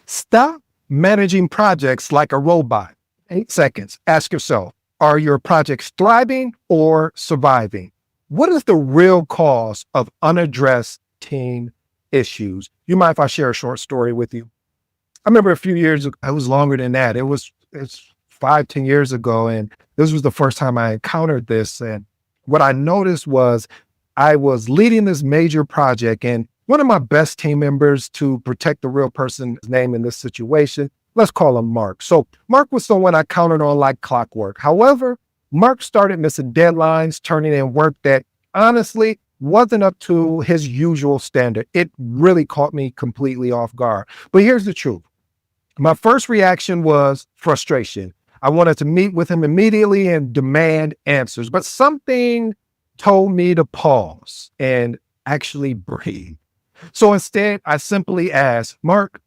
Stop managing projects like a robot. 8 seconds. Ask yourself, are your projects thriving or surviving? What is the real cause of unaddressed team issues? You mind if I share a short story with you? I remember a few years ago, it was longer than that. It's 5, 10 years ago. And this was the first time I encountered this. And what I noticed was I was leading this major project, and one of my best team members, to protect the real person's name in this situation, let's call him Mark. So Mark was someone I counted on like clockwork. However, Mark started missing deadlines, turning in work that honestly wasn't up to his usual standard. It really caught me completely off guard. But here's the truth. My first reaction was frustration. I wanted to meet with him immediately and demand answers, but something told me to pause and actually breathe. So instead, I simply asked, Mark,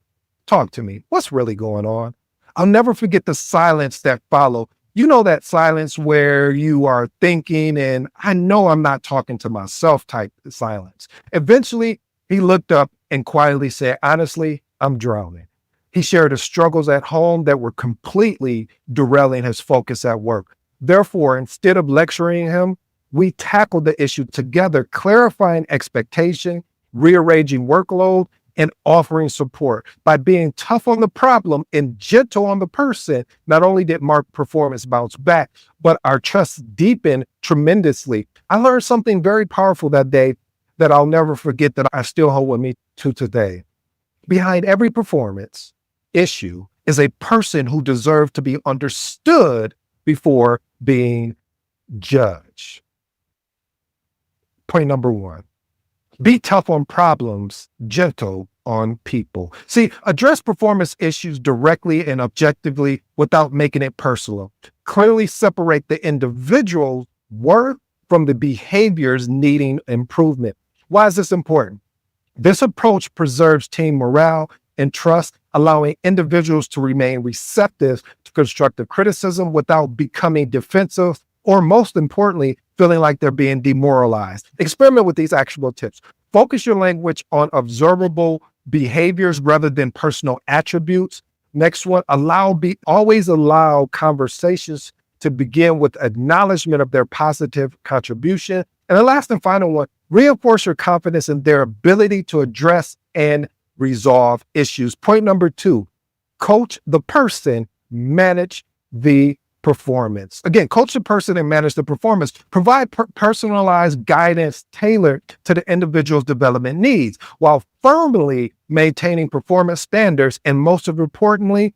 talk to me. What's really going on? I'll never forget the silence that followed. You know, that silence where you are thinking, and I know I'm not talking to myself type silence. Eventually, he looked up and quietly said, honestly, I'm drowning. He shared his struggles at home that were completely derailing his focus at work. Therefore, instead of lecturing him, we tackled the issue together, clarifying expectation, rearranging workload, and offering support. By being tough on the problem and gentle on the person, not only did Mark's performance bounce back, but our trust deepened tremendously. I learned something very powerful that day that I'll never forget, that I still hold with me to today. Behind every performance issue is a person who deserves to be understood before being judged. Point number 1. Be tough on problems, gentle on people. See, address performance issues directly and objectively without making it personal. Clearly separate the individual's worth from the behaviors needing improvement. Why is this important? This approach preserves team morale and trust, allowing individuals to remain receptive to constructive criticism without becoming defensive, or most importantly, feeling like they're being demoralized. Experiment with these actionable tips. Focus your language on observable behaviors rather than personal attributes. Next one, always allow conversations to begin with acknowledgement of their positive contribution. And the last and final one, reinforce your confidence in their ability to address and resolve issues. Point number 2, coach the person, manage the performance. Again, coach the person and manage the performance. Provide personalized guidance tailored to the individual's development needs while firmly maintaining performance standards, and most importantly,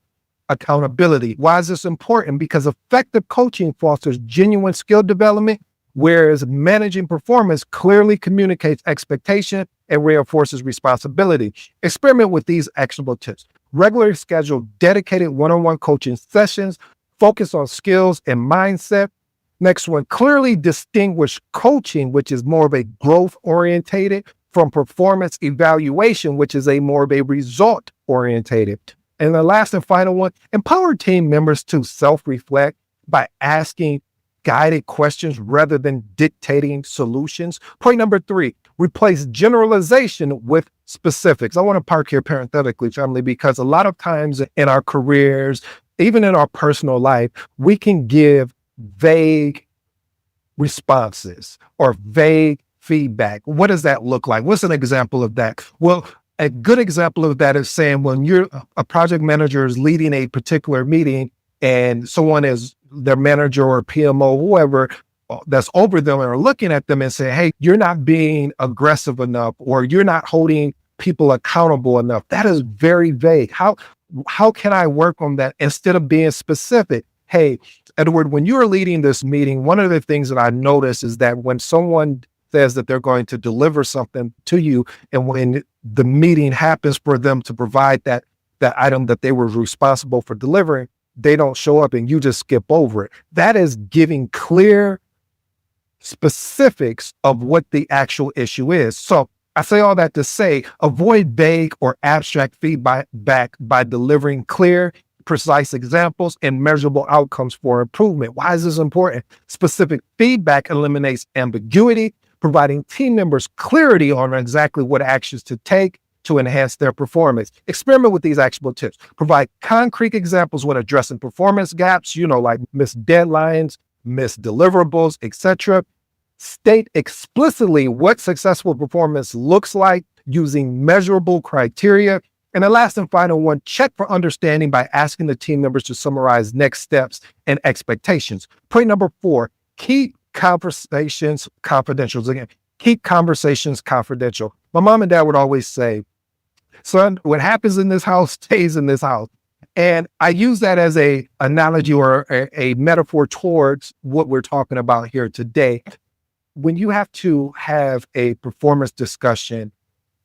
accountability. Why is this important? Because effective coaching fosters genuine skill development, whereas managing performance clearly communicates expectation and reinforces responsibility. Experiment with these actionable tips. Regularly schedule dedicated one-on-one coaching sessions. Focus on skills and mindset. Next one, clearly distinguish coaching, which is more of a growth-orientated, from performance evaluation, which is a more of a result-orientated. And the last and final one, empower team members to self-reflect by asking guided questions rather than dictating solutions. Point number 3, replace generalization with specifics. I want to park here parenthetically, family, because a lot of times in our careers, even in our personal life, we can give vague responses or vague feedback. What does that look like? What's an example of that? Well, a good example of that is saying when you're a project manager is leading a particular meeting and someone is their manager or PMO, whoever that's over them, are looking at them and say, hey, you're not being aggressive enough, or you're not holding people accountable enough. That is very vague. How can I work on that instead of being specific? Hey, Edward, when you're leading this meeting, one of the things that I notice is that when someone says that they're going to deliver something to you, and when the meeting happens for them to provide that item that they were responsible for delivering, they don't show up and you just skip over it. That is giving clear specifics of what the actual issue is. So I say all that to say, avoid vague or abstract feedback by delivering clear, precise examples and measurable outcomes for improvement. Why is this important? Specific feedback eliminates ambiguity, providing team members clarity on exactly what actions to take. to enhance their performance. Experiment with these actionable tips. Provide concrete examples when addressing performance gaps, like missed deadlines, missed deliverables, etc. State explicitly what successful performance looks like using measurable criteria. And the last and final one, check for understanding by asking the team members to summarize next steps and expectations. Point number 4, keep conversations confidential. Again, keep conversations confidential. My mom and dad would always say, son, what happens in this house stays in this house. And I use that as a analogy or a metaphor towards what we're talking about here today. When you have to have a performance discussion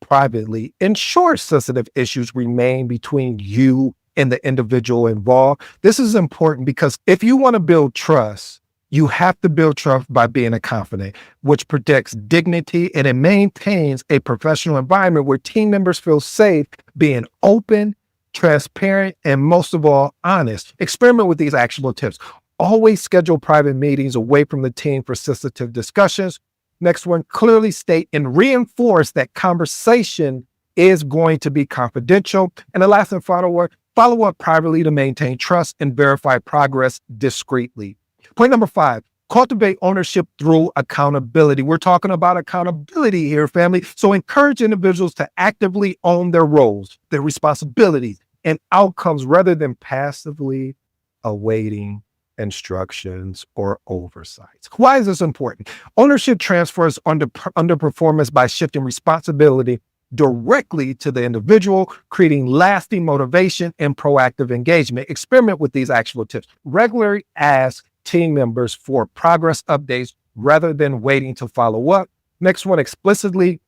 privately, ensure sensitive issues remain between you and the individual involved. This is important because if you want to build trust, you have to build trust by being a confident, which protects dignity and it maintains a professional environment where team members feel safe being open, transparent, and most of all, honest. Experiment with these actionable tips. Always schedule private meetings away from the team for sensitive discussions. Next one, clearly state and reinforce that conversation is going to be confidential. And the last and final one, follow up privately to maintain trust and verify progress discreetly. Point number 5, cultivate ownership through accountability. We're talking about accountability here, family. So encourage individuals to actively own their roles, their responsibilities, and outcomes rather than passively awaiting instructions or oversights. Why is this important? Ownership transfers underperformance by shifting responsibility directly to the individual, creating lasting motivation and proactive engagement. Experiment with these actual tips. Regularly ask team members for progress updates rather than waiting to follow up. Next one, explicitly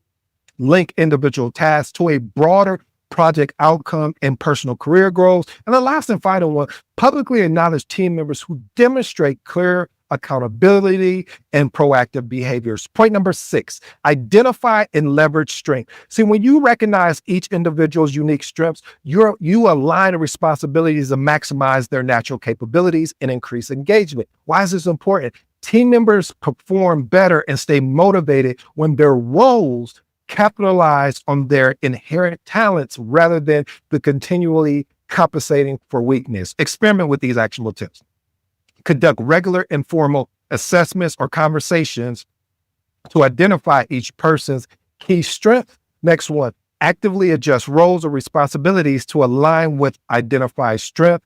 link individual tasks to a broader project outcome and personal career goals. And the last and final one, publicly acknowledge team members who demonstrate clear accountability and proactive behaviors. Point number 6, identify and leverage strength. See, when you recognize each individual's unique strengths, you align the responsibilities to maximize their natural capabilities and increase engagement. Why is this important? Team members perform better and stay motivated when their roles capitalize on their inherent talents rather than the continually compensating for weakness. Experiment with these actionable tips. Conduct regular informal assessments or conversations to identify each person's key strength. Next one, actively adjust roles or responsibilities to align with identified strength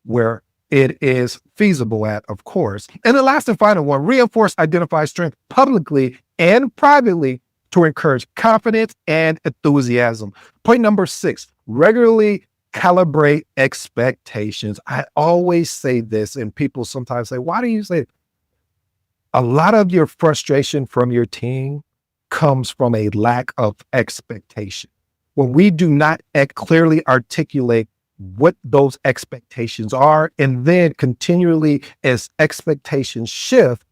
where it is feasible at, of course. And the last and final one, reinforce identified strength publicly and privately to encourage confidence and enthusiasm. Point number 6, regularly calibrate expectations. I always say this, and people sometimes say, why do you say it? A lot of your frustration from your team comes from a lack of expectation. When we do not clearly articulate what those expectations are, and then continually as expectations shift,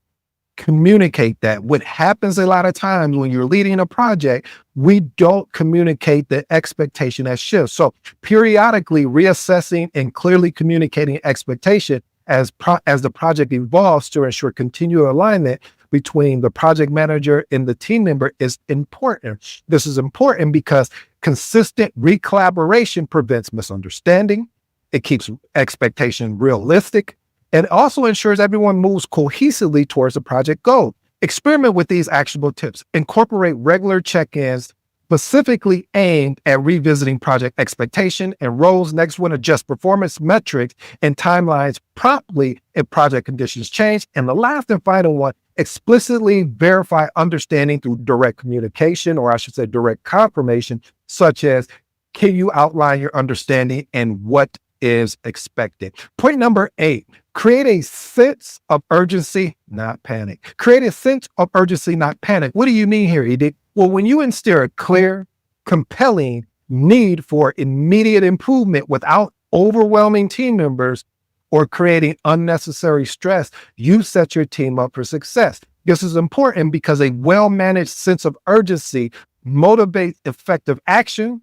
communicate that. What happens a lot of times when you're leading a project, we don't communicate the expectation that shifts. So periodically reassessing and clearly communicating expectation as the project evolves to ensure continual alignment between the project manager and the team member is important. This is important because consistent recollaboration prevents misunderstanding. It keeps expectation realistic, and also ensures everyone moves cohesively towards the project goal. Experiment with these actionable tips. Incorporate regular check-ins specifically aimed at revisiting project expectation and roles. Next one, adjust performance metrics and timelines promptly if project conditions change. And the last and final one, explicitly verify understanding through direct communication, or I should say direct confirmation, such as, can you outline your understanding and what is expected? Point number 8, create a sense of urgency, not panic. Create a sense of urgency, not panic. What do you mean here, Edith? Well, when you instill a clear, compelling need for immediate improvement without overwhelming team members or creating unnecessary stress, you set your team up for success. This is important because a well-managed sense of urgency motivates effective action.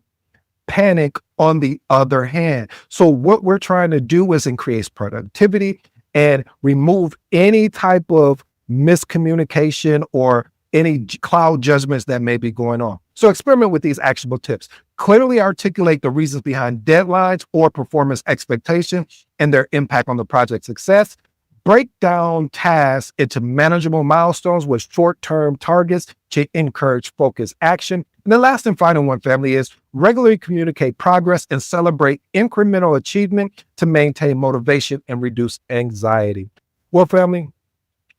Panic, on the other hand. So what we're trying to do is increase productivity and remove any type of miscommunication or any cloud judgments that may be going on. So experiment with these actionable tips. Clearly articulate the reasons behind deadlines or performance expectations and their impact on the project success. Break down tasks into manageable milestones with short-term targets to encourage focused action. And the last and final one, family, is regularly communicate progress and celebrate incremental achievement to maintain motivation and reduce anxiety. Well, family,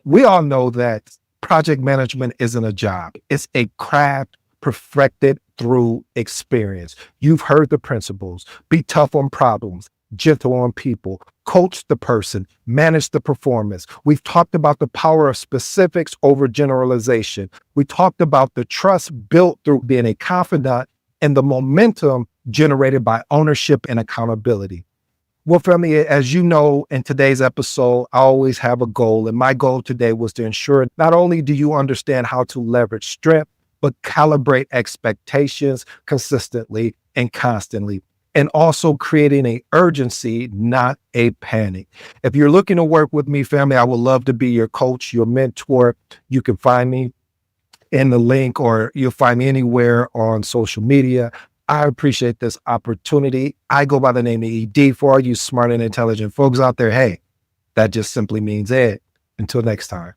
we all know that project management isn't a job. It's a craft perfected through experience. You've heard the principles. Be tough on problems, gentle on people, coach the person, manage the performance. We've talked about the power of specifics over generalization. We talked about the trust built through being a confidant and the momentum generated by ownership and accountability. Well, family, as you know, in today's episode, I always have a goal. And my goal today was to ensure not only do you understand how to leverage strength, but calibrate expectations consistently and constantly, and also creating an urgency, not a panic. If you're looking to work with me, family, I would love to be your coach, your mentor. You can find me in the link, or you'll find me anywhere on social media. I appreciate this opportunity. I go by the name of ED. For all you smart and intelligent folks out there, hey, that just simply means Ed. Until next time.